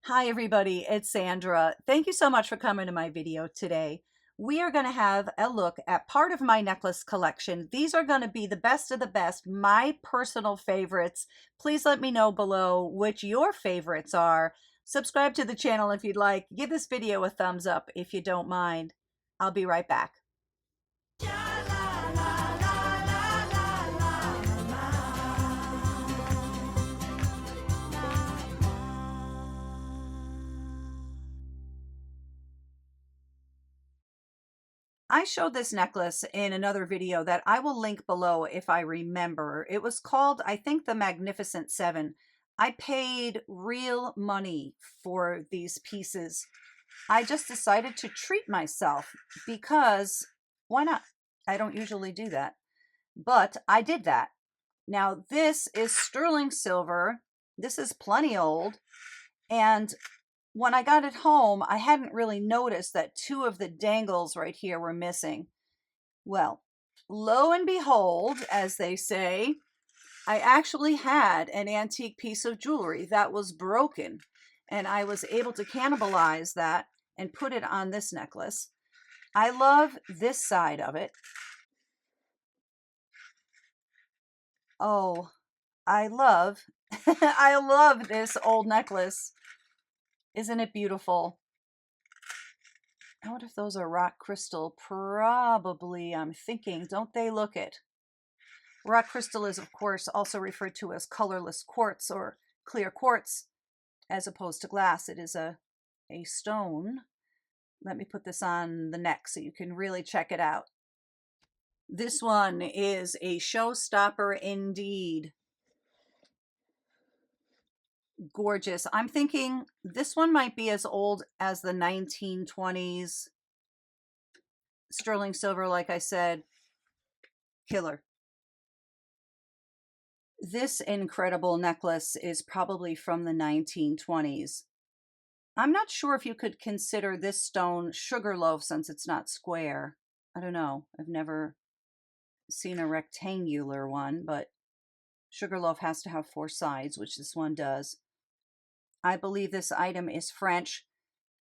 Hi everybody, it's Sandra. Thank you so much for coming to my video today. We are going to have a look at part of my necklace collection. These are going to be the best of the best, my personal favorites. Please let me know below which your favorites are. Subscribe to the channel if you'd like. Give this video a thumbs up if you don't mind. I'll be right back. I showed this necklace in another video that I will link below if I remember. It was called, I think, the Magnificent Seven. I paid real money for these pieces. I just decided to treat myself because why not? I don't usually do that, but I did that. Now this is sterling silver. This is plenty old, and when I got it home, I hadn't really noticed that two of the dangles right here were missing. Well, lo and behold, as they say, I actually had an antique piece of jewelry that was broken, and I was able to cannibalize that and put it on this necklace. I love this side of it. Oh, I love, I love this old necklace. Isn't it beautiful? I wonder if those are rock crystal. Probably, I'm thinking. Don't they look it? Rock crystal is, of course, also referred to as colorless quartz or clear quartz, as opposed to glass. It is a stone. Let me put this on the neck so you can really check it out. This one is a showstopper indeed. Gorgeous. I'm thinking this one might be as old as the 1920s. Sterling silver, like I said, killer. This incredible necklace is probably from the 1920s. I'm not sure if you could consider this stone sugarloaf since it's not square. I don't know. I've never seen a rectangular one, but sugarloaf has to have four sides, which this one does. I believe this item is French.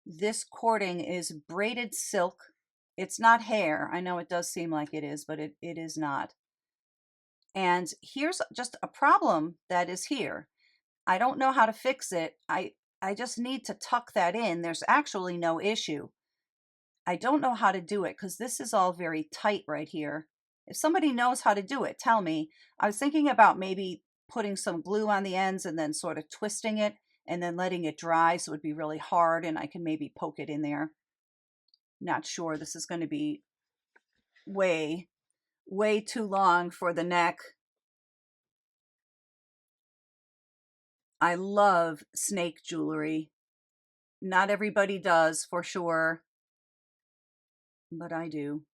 This cording is braided silk. It's not hair. I know it does seem like it is, but it is not. And here's just a problem that is here. I don't know how to fix it. I just need to tuck that in. There's actually no issue. I don't know how to do it because this is all very tight right here. If somebody knows how to do it, tell me. I was thinking about maybe putting some glue on the ends and then sort of twisting it and then letting it dry so it would be really hard and I can maybe poke it in there. Not sure. This is going to be way too long for the neck. I love snake jewelry. Not everybody does, for sure, but I do.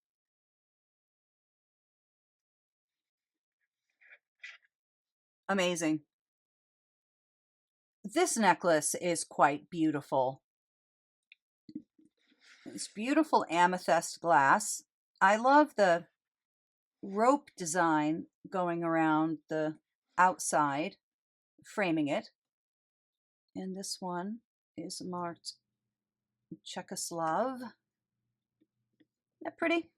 Amazing. This necklace is quite beautiful. It's beautiful amethyst glass. I love the rope design going around the outside, framing it. And this one is marked Czechoslovakia. Isn't that pretty?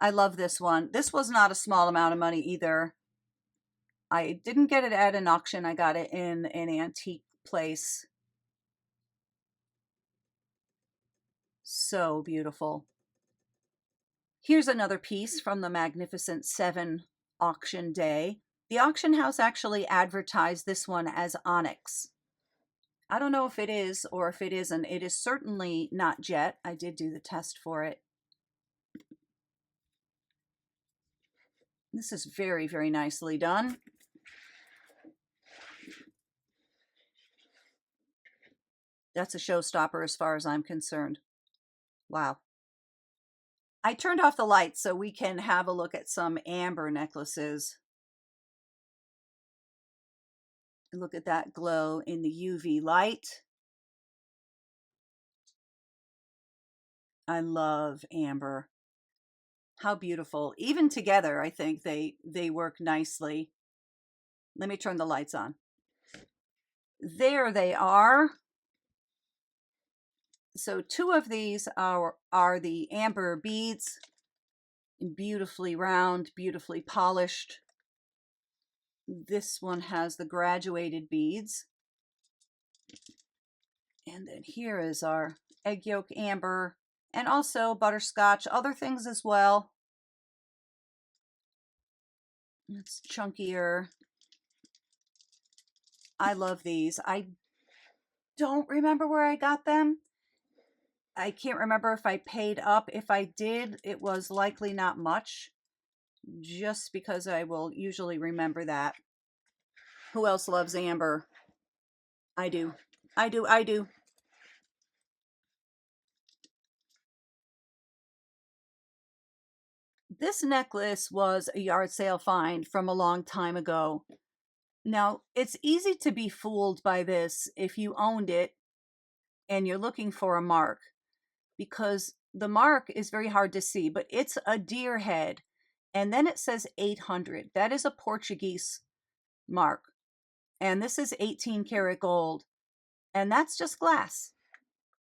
I love this one. This was not a small amount of money either. I didn't get it at an auction. I got it in an antique place. So beautiful. Here's another piece from the Magnificent Seven auction day. The auction house actually advertised this one as onyx. I don't know if it is or if it isn't. It is certainly not jet. I did do the test for it. This is very, very nicely done. That's a showstopper as far as I'm concerned. Wow. I turned off the lights so we can have a look at some amber necklaces. Look at that glow in the UV light. I love amber. How beautiful. Even together, I think they work nicely. Let me turn the lights on. There they are. So two of these are the amber beads, beautifully round, beautifully polished. This one has the graduated beads. And then here is our egg yolk amber, and also butterscotch, other things as well. It's chunkier. I love these. I don't remember where I got them. I can't remember if I paid up. If I did, it was likely not much, just because I will usually remember that. Who else loves amber? I do. I do. I do. This necklace was a yard sale find from a long time ago. Now, it's easy to be fooled by this if you owned it and you're looking for a mark, because the mark is very hard to see, but it's a deer head. And then it says 800. That is a Portuguese mark. And this is 18 karat gold. And that's just glass.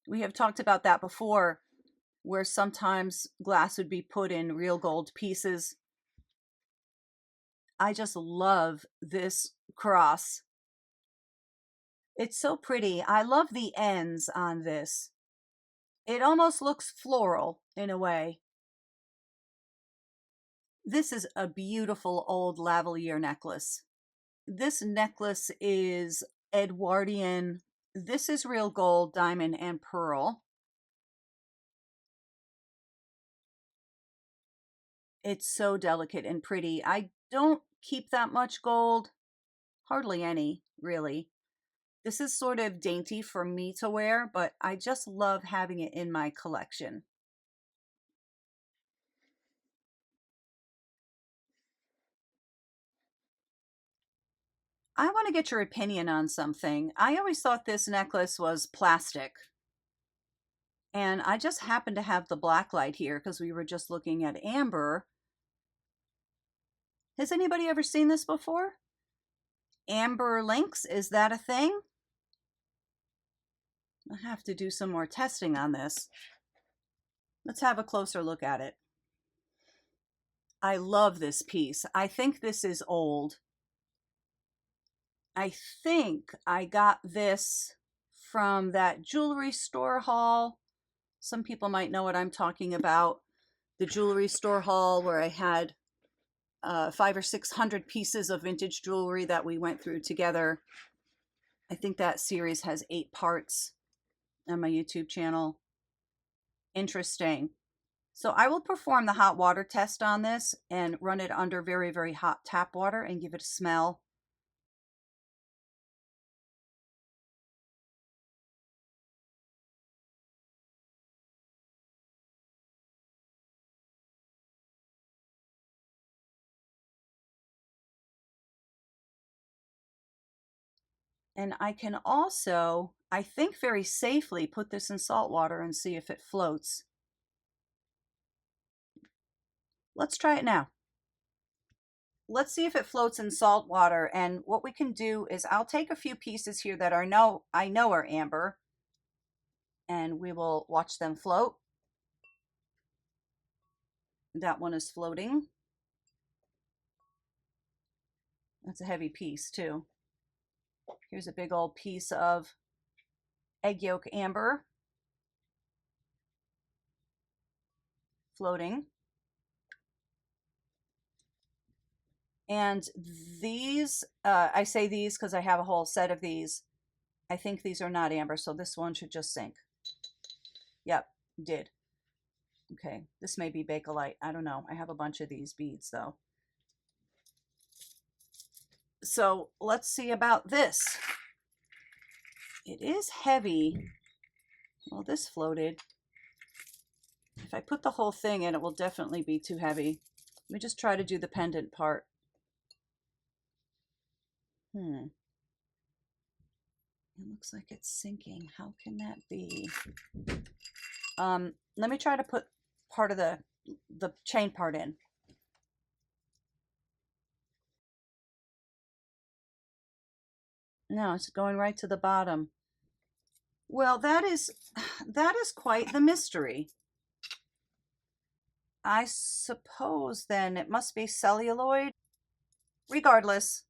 We have talked about that before, where sometimes glass would be put in real gold pieces. I just love this cross. It's so pretty. I love the ends on this. It almost looks floral in a way. This is a beautiful old lavalier necklace. This necklace is Edwardian. This is real gold, diamond, and pearl. It's so delicate and pretty. I don't keep that much gold. Hardly any, really. This is sort of dainty for me to wear, but I just love having it in my collection. I want to get your opinion on something. I always thought this necklace was plastic. And I just happen to have the black light here because we were just looking at amber. Has anybody ever seen this before? Amber links, is that a thing? I have to do some more testing on this. Let's have a closer look at it. I love this piece. I think this is old. I think I got this from that jewelry store haul. Some people might know what I'm talking about. The jewelry store haul where I had 500 or 600 pieces of vintage jewelry that we went through together. I think that series has 8 parts on my YouTube channel. Interesting. So I will perform the hot water test on this and run it under very, very hot tap water and give it a smell. And I can also, I think very safely, put this in salt water and see if it floats. Let's try it now. Let's see if it floats in salt water. And what we can do is I'll take a few pieces here that I know are amber, and we will watch them float. That one is floating. That's a heavy piece too. Here's a big old piece of egg yolk amber floating. And these, I say these because I have a whole set of these. I think these are not amber, so this one should just sink. Yep, did. Okay, this may be Bakelite. I don't know. I have a bunch of these beads though. So let's see about this. It is heavy. Well, this floated. If I put the whole thing in, it will definitely be too heavy. Let me just try to do the pendant part. It looks like it's sinking. How can that be? Let me try to put part of the chain part in. No, it's going right to the bottom. Well, that is quite the mystery. I suppose then it must be celluloid. Regardless,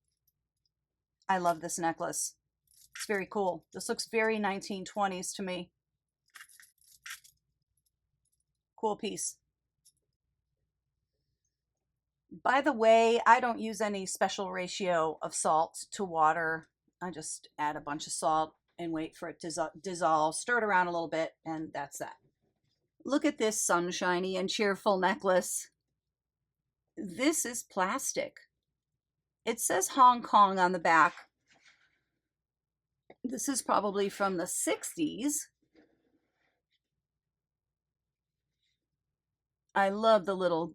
I love this necklace. It's very cool. This looks very 1920s to me. Cool piece. By the way, I don't use any special ratio of salt to water. I just add a bunch of salt and wait for it to dissolve, stir it around a little bit, and that's that. Look at this sunshiny and cheerful necklace. This is plastic. It says Hong Kong on the back. This is probably from the 60s. I love the little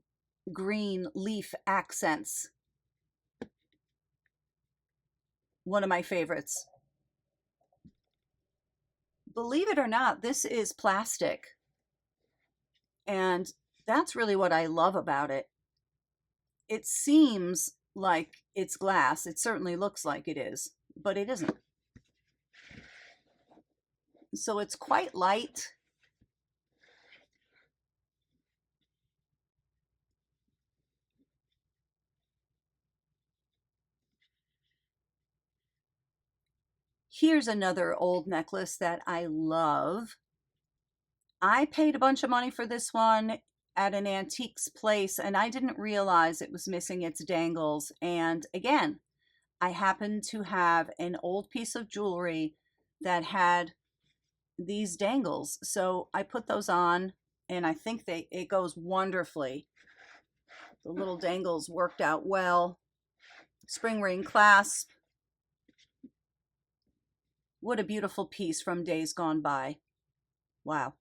green leaf accents. One of my favorites. Believe it or not, this is plastic. And that's really what I love about it. It seems like it's glass. It certainly looks like it is, but it isn't. So it's quite light. Here's another old necklace that I love. I paid a bunch of money for this one at an antiques place, and I didn't realize it was missing its dangles. And again, I happened to have an old piece of jewelry that had these dangles. So I put those on, and I think it goes wonderfully. The little dangles worked out well. Spring ring clasp. What a beautiful piece from days gone by. Wow.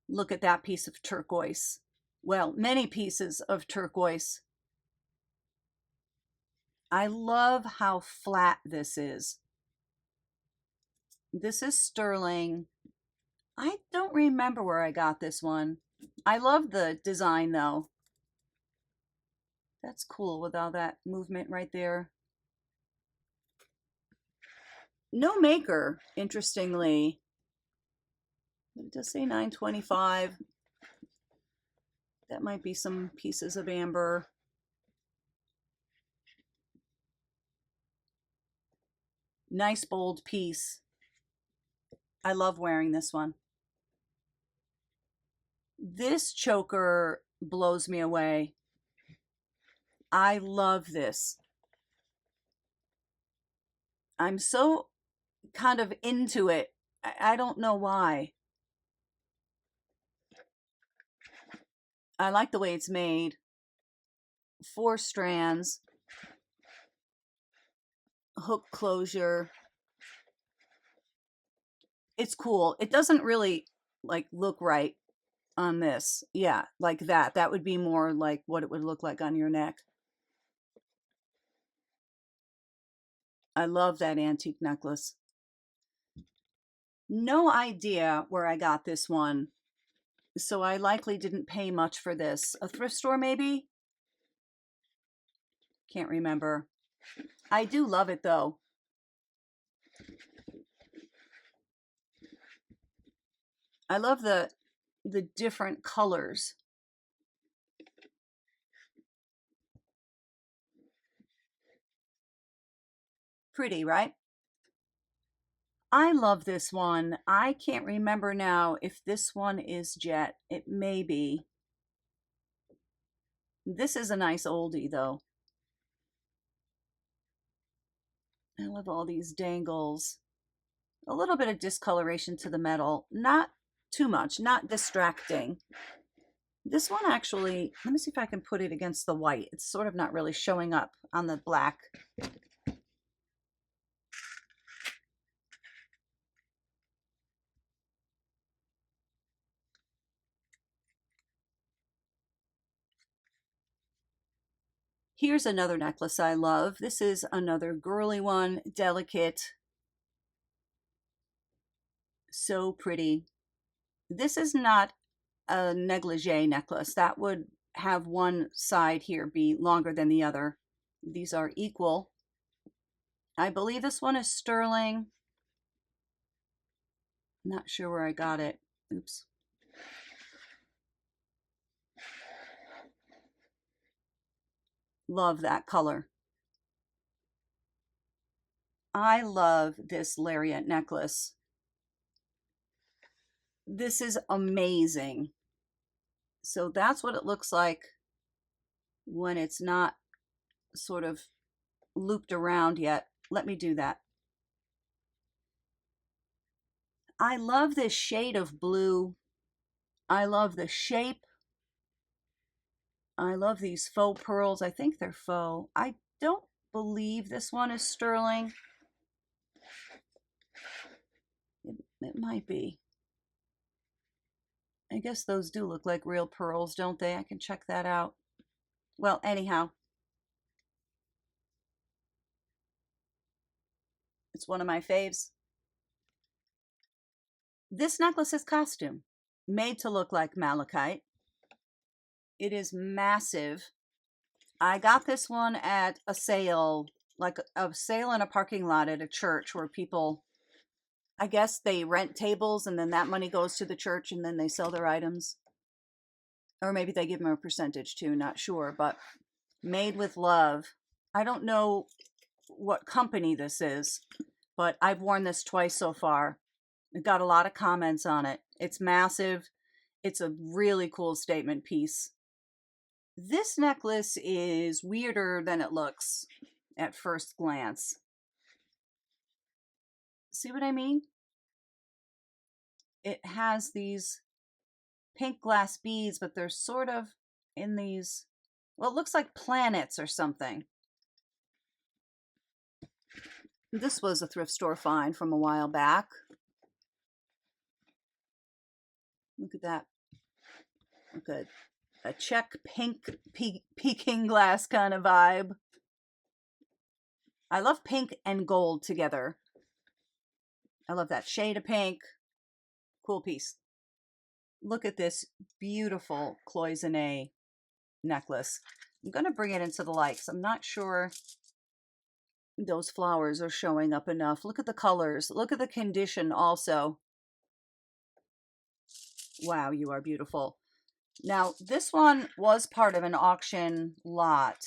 Look at that piece of turquoise. Well, many pieces of turquoise. I love how flat this is. This is sterling. I don't remember where I got this one. I love the design though. That's cool with all that movement right there. No maker, interestingly. It does say 925. That might be some pieces of amber. Nice bold piece. I love wearing this one. This choker blows me away. I love this. I'm so kind of into it. I don't know why. I like the way it's made. 4 strands. Hook closure. It's cool. It doesn't really like look right on this. Yeah, like that. That would be more like what it would look like on your neck. I love that antique necklace. No idea where I got this one, so I likely didn't pay much for this. A thrift store maybe? Can't remember. I do love it though. I love the different colors. Pretty, right? I love this one. I can't remember now if this one is jet. It may be. This is a nice oldie though. I love all these dangles. A little bit of discoloration to the metal. Not too much, not distracting. This one actually, let me see if I can put it against the white. It's sort of not really showing up on the black. Here's another necklace I love. This is another girly one, delicate. So pretty. This is not a negligee necklace. That would have one side here be longer than the other. These are equal. I believe this one is sterling. Not sure where I got it. Oops. Love that color. I love this lariat necklace. This is amazing. So that's what it looks like when it's not sort of looped around yet. Let me do that. I love this shade of blue. I love the shape. I love these faux pearls. I think they're faux. I don't believe this one is sterling. It might be. I guess those do look like real pearls, don't they? I can check that out. Well, anyhow, it's one of my faves. This necklace is costume, made to look like malachite. It is massive. I got this one at a sale, like a sale in a parking lot at a church where people, I guess they rent tables and then that money goes to the church and then they sell their items. Or maybe they give them a percentage too, not sure, but made with love. I don't know what company this is, but I've worn this twice so far. It got a lot of comments on it. It's massive. It's a really cool statement piece. This necklace is weirder than it looks at first glance. See what I mean? It has these pink glass beads, but they're sort of in these, well, it looks like planets or something. This was a thrift store find from a while back. Look at that. Look at a check pink peking glass kind of vibe. I love pink and gold together. I love that shade of pink. Cool piece. Look at this beautiful cloisonne necklace. I'm going to bring it into the light because I'm not sure those flowers are showing up enough. Look at the colors. Look at the condition also. Wow, you are beautiful. Now, this one was part of an auction lot.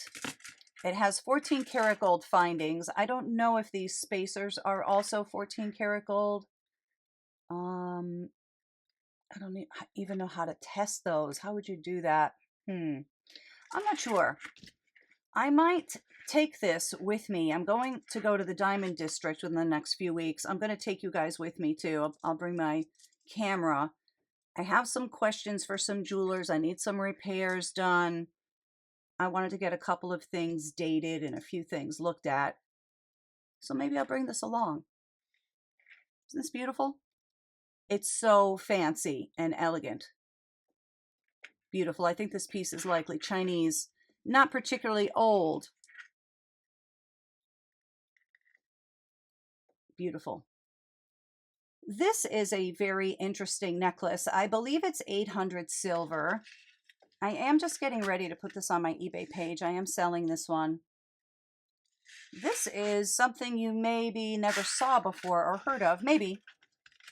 It has 14 karat gold findings. I don't know if these spacers are also 14 karat gold. I don't even know how to test those. How would you do that? I'm not sure. I might take this with me. I'm going to go to the Diamond District within the next few weeks. I'm going to take you guys with me too. I'll bring my camera. I have some questions for some jewelers. I need some repairs done. I wanted to get a couple of things dated and a few things looked at. So maybe I'll bring this along. Isn't this beautiful? It's so fancy and elegant. Beautiful. I think this piece is likely Chinese, not particularly old. Beautiful. This is a very interesting necklace. I believe it's 800 silver. I am just getting ready to put this on my eBay page. I am selling this one. This is something you maybe never saw before or heard of. Maybe.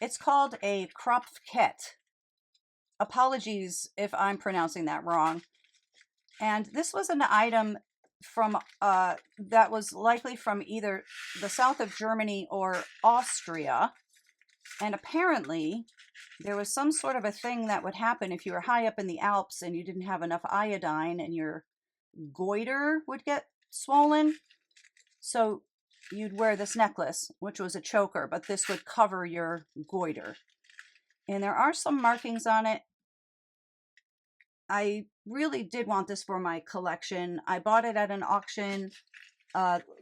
It's called a Kropfket. Apologies if I'm pronouncing that wrong. And this was an item from that was likely from either the south of Germany or Austria. And apparently there was some sort of a thing that would happen if you were high up in the Alps and you didn't have enough iodine and your goiter would get swollen. So you'd wear this necklace, which was a choker, but this would cover your goiter. And there are some markings on it. I really did want this for my collection. I bought it at an auction,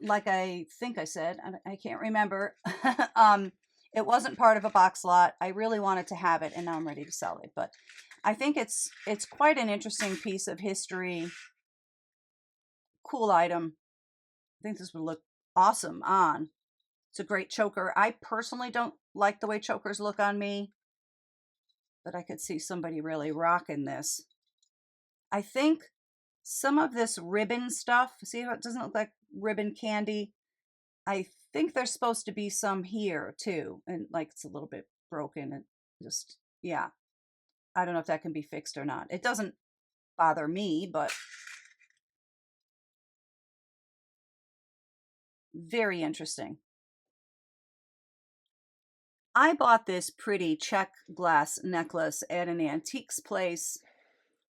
like I think I said. I can't remember. It wasn't part of a box lot. I really wanted to have it, and now I'm ready to sell it. But I think it's quite an interesting piece of history. Cool item. I think this would look awesome on. It's a great choker. I personally don't like the way chokers look on me, but I could see somebody really rocking this. I think Some of this ribbon stuff, see how it doesn't look like ribbon candy? I think there's supposed to be some here too. And like it's a little bit broken and just, yeah. I don't know if that can be fixed or not. It doesn't bother me, but very interesting. I bought this pretty check glass necklace at an antiques place.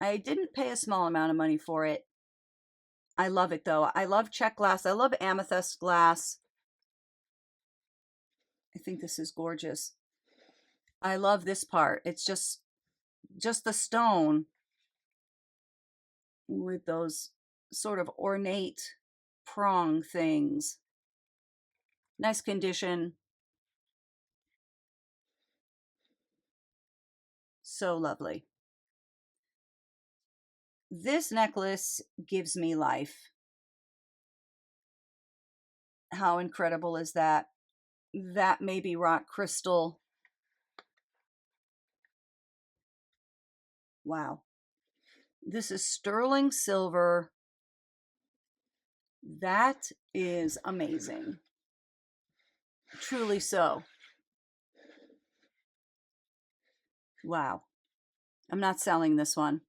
I didn't pay a small amount of money for it. I love it though. I love check glass. I love amethyst glass. I think this is gorgeous. I love this part. It's just the stone with those sort of ornate prong things. Nice condition. So lovely. This necklace gives me life. How incredible is that? That may be rock crystal. Wow. This is sterling silver. That is amazing. Truly so. Wow. I'm not selling this one.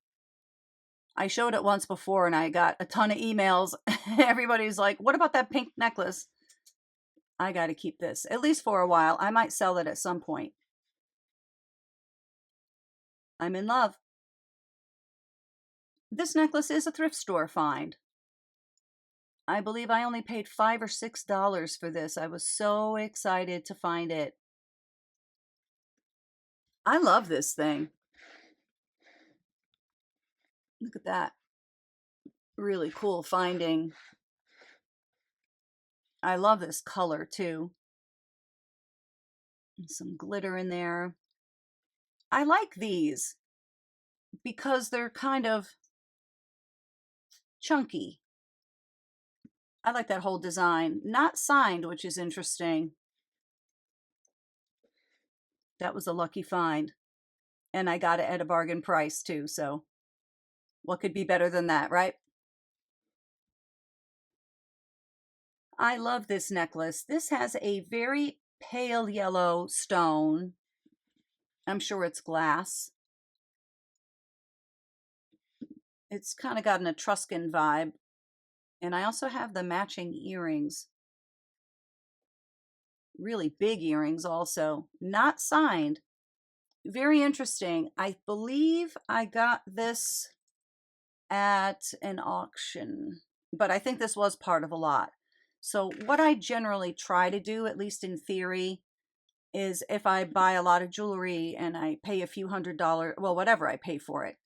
I showed it once before and I got a ton of emails. Everybody's like, what about that pink necklace? I got to keep this, at least for a while. I might sell it at some point. I'm in love. This necklace is a thrift store find. I believe I only paid $5 or $6 for this. I was so excited to find it. I love this thing. Look at that. Really cool finding. I love this color too. And some glitter in there. I like these because they're kind of chunky. I like that whole design. Not signed, which is interesting. That was a lucky find. And I got it at a bargain price too, so what could be better than that, right? I love this necklace. This has a very pale yellow stone. I'm sure it's glass. It's kind of got an Etruscan vibe. And I also have the matching earrings. Really big earrings also. Not signed. Very interesting. I believe I got this at an auction, but I think this was part of a lot. So what I generally try to do, at least in theory, is if I buy a lot of jewelry and I pay a few $100s, well, whatever I pay for it,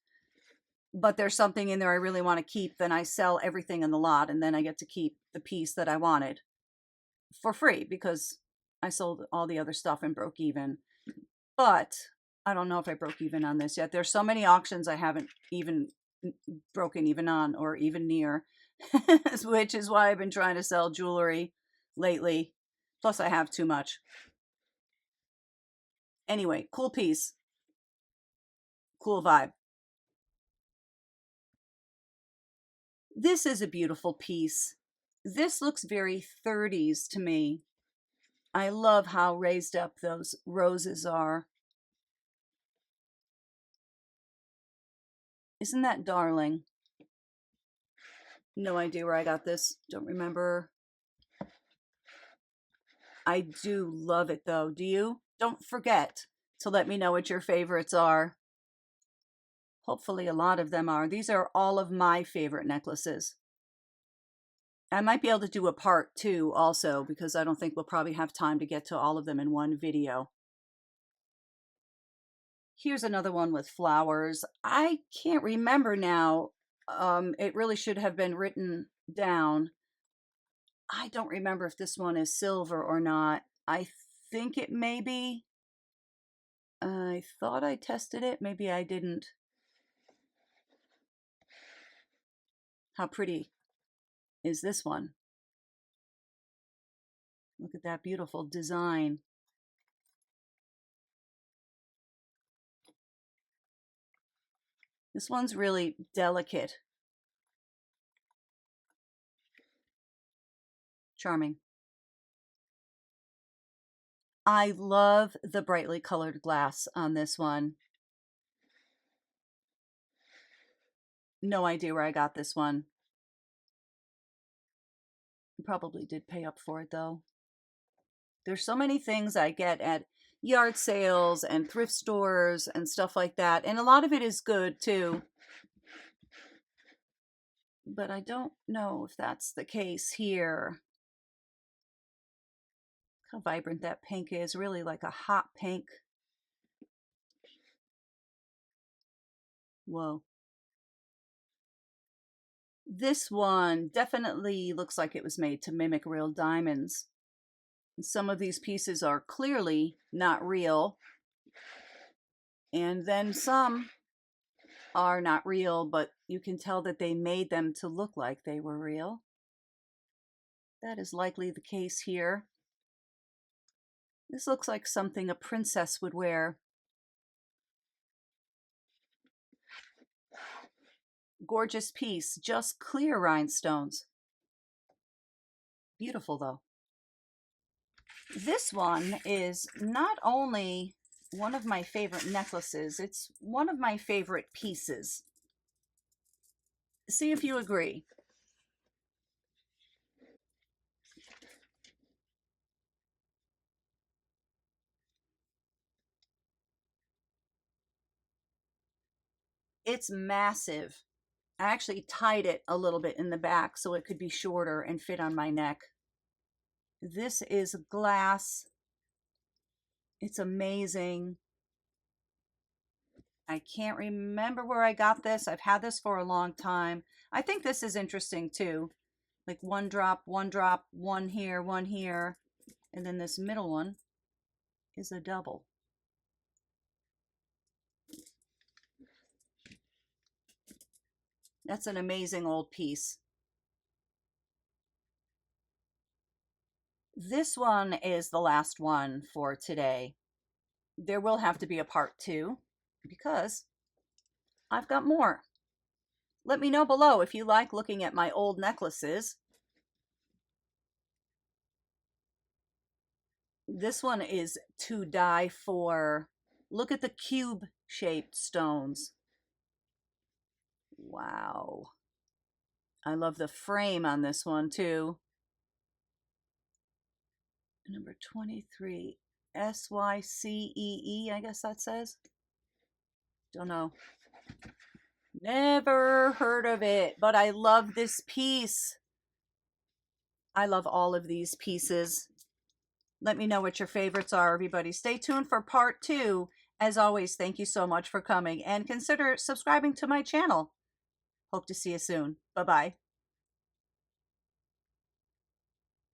but there's something in there I really want to keep, then I sell everything in the lot and then I get to keep the piece that I wanted for free because I sold all the other stuff and broke even. But I don't know if I broke even on this yet. There's so many auctions I haven't even broken even on or even near, which is why I've been trying to sell jewelry lately. Plus I have too much. Anyway, cool piece. Cool vibe. This is a beautiful piece. This looks very 30s to me. I love how raised up those roses are. Isn't that darling? No idea where I got this. Don't remember. I do love it though. Do you? Don't forget to let me know what your favorites are. Hopefully a lot of them are. These are all of my favorite necklaces. I might be able to do a part 2 also because I don't think we'll probably have time to get to all of them in one video. Here's another one with flowers. I can't remember now. It really should have been written down. I don't remember if this one is silver or not. I think it may be. I thought I tested it. Maybe I didn't. How pretty is this one? Look at that beautiful design. This one's really delicate. Charming. I love the brightly colored glass on this one. No idea where I got this one. Probably did pay up for it though. There's so many things I get at yard sales and thrift stores and stuff like that, and a lot of it is good too. But I don't know if that's the case here. How vibrant that pink is, really like a hot pink. Whoa. This one definitely looks like it was made to mimic real diamonds. Some of these pieces are clearly not real. And then some are not real, but you can tell that they made them to look like they were real. That is likely the case here. This looks like something a princess would wear. Gorgeous piece, just clear rhinestones. Beautiful though. This one is not only one of my favorite necklaces, it's one of my favorite pieces. See if you agree. It's massive. I actually tied it a little bit in the back so it could be shorter and fit on my neck. This is glass. It's amazing. I can't remember where I got this. I've had this for a long time. I think this is interesting too. Like one drop, one here, and then this middle one is a double. That's an amazing old piece. This one is the last one for today. There will have to be a part 2 because I've got more. Let me know below if you like looking at my old necklaces. This one is to die for. Look at the cube-shaped stones. Wow. I love the frame on this one too. Number 23, SYCEE, I guess that says. Don't know. Never heard of it, but I love this piece. I love all of these pieces. Let me know what your favorites are, everybody. Stay tuned for part 2. As always, thank you so much for coming, and consider subscribing to my channel. Hope to see you soon. Bye-bye.